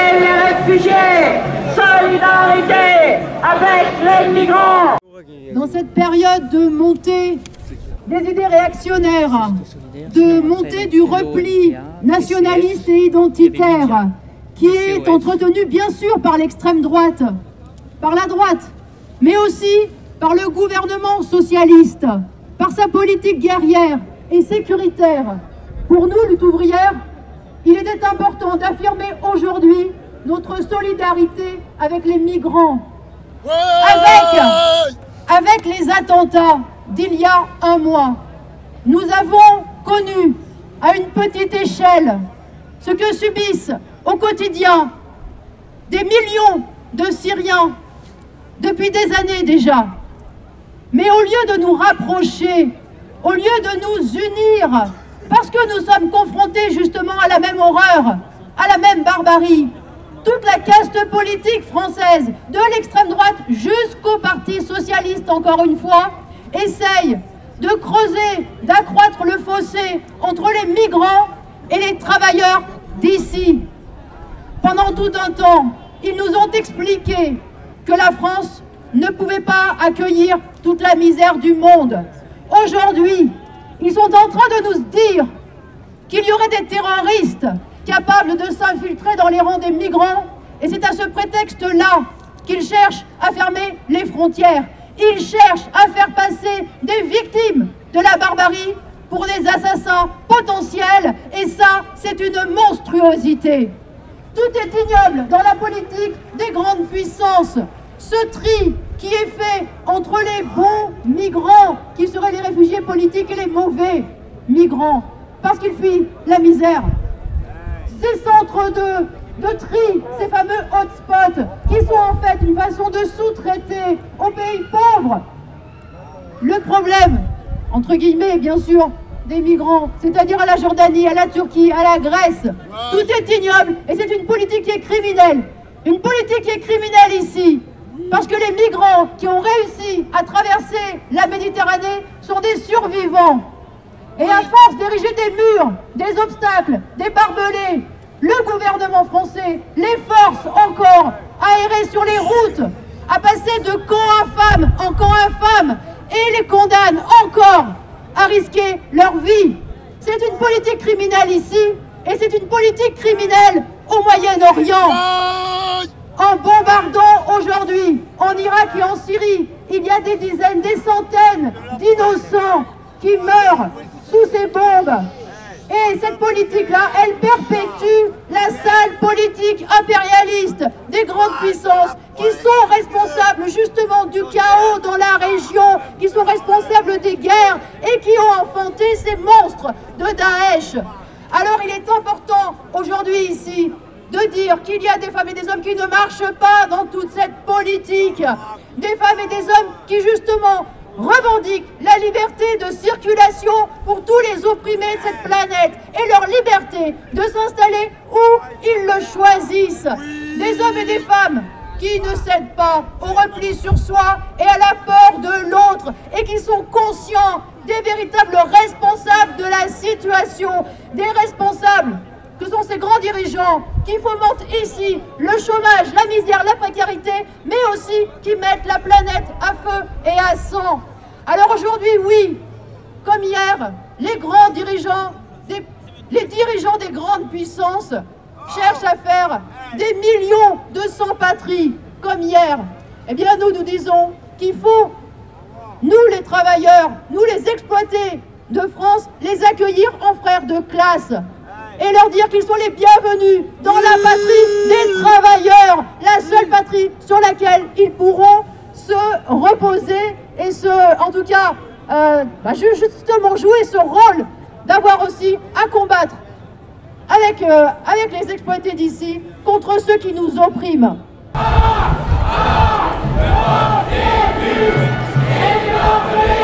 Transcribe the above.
et les réfugiés, solidarité avec les migrants. Dans cette période de montée des idées réactionnaires, de montée du repli nationaliste et identitaire, qui est entretenu bien sûr par l'extrême droite, par la droite, mais aussi par le gouvernement socialiste, par sa politique guerrière et sécuritaire. Pour nous, lutte ouvrière, il était important d'affirmer aujourd'hui notre solidarité avec les migrants, avec les attentats d'il y a un mois. Nous avons connu à une petite échelle ce que subissent au quotidien des millions de Syriens depuis des années déjà. Mais au lieu de nous rapprocher, au lieu de nous unir, parce que nous sommes confrontés justement à la même horreur, à la même barbarie, toute la caste politique française, de l'extrême droite jusqu'au Parti socialiste, encore une fois, essaye de creuser, d'accroître le fossé entre les migrants et les travailleurs d'ici. Pendant tout un temps, ils nous ont expliqué que la France ne pouvait pas accueillir toute la misère du monde. Aujourd'hui, ils sont en train de nous dire qu'il y aurait des terroristes capables de s'infiltrer dans les rangs des migrants, et c'est à ce prétexte-là qu'ils cherchent à fermer les frontières. Ils cherchent à faire passer des victimes de la barbarie pour des assassins potentiels, et ça, c'est une monstruosité. Tout est ignoble dans la politique des grandes puissances. Ce tri qui est fait entre les bons migrants, qui seraient les réfugiés politiques, et les mauvais migrants, parce qu'ils fuient la misère. Ces centres de tri, ces fameux hotspots, qui sont en fait une façon de sous-traiter aux pays pauvres le problème, entre guillemets bien sûr, des migrants, c'est-à-dire à la Jordanie, à la Turquie, à la Grèce. Tout est ignoble et c'est une politique qui est criminelle. Une politique qui est criminelle ici, parce que les migrants qui ont réussi à traverser la Méditerranée sont des survivants. Et à force d'ériger des murs, des obstacles, des barbelés, le gouvernement français les force encore à errer sur les routes, à passer de camp infâme en camp infâme, et les condamne encore à risquer leur vie. C'est une politique criminelle ici, et c'est une politique criminelle au Moyen-Orient. En bombardant aujourd'hui en Irak et en Syrie, il y a des dizaines, des centaines d'innocents qui meurent sous ces bombes. Et cette politique-là, elle perpétue la sale politique impérialiste des grandes puissances qui sont responsables justement du chaos dans la région, qui sont responsables des guerres et qui ont enfanté ces monstres de Daesh. Alors il est important aujourd'hui ici de dire qu'il y a des femmes et des hommes qui ne marchent pas dans toute cette politique. Des femmes et des hommes qui justement revendiquent la liberté de circulation pour tous les opprimés de cette planète et leur liberté de s'installer où ils le choisissent. Des hommes et des femmes qui ne cèdent pas au repli sur soi et à la peur de l'autre et qui sont conscients des véritables responsables de la situation, des responsables que sont ces grands dirigeants qui fomentent ici le chômage, la misère, la précarité, mais aussi qui mettent la planète à feu et à sang. Alors aujourd'hui, oui, comme hier, les grands dirigeants, les dirigeants des grandes puissances cherchent à faire des millions de sans-patries, comme hier. Eh bien, nous disons qu'il faut, nous les travailleurs, nous les exploités de France, les accueillir en frères de classe et leur dire qu'ils sont les bienvenus dans la patrie des travailleurs, la seule patrie sur laquelle ils pourront se reposer et en tout cas, justement jouer ce rôle d'avoir aussi à combattre avec les exploités d'ici contre ceux qui nous oppriment. Et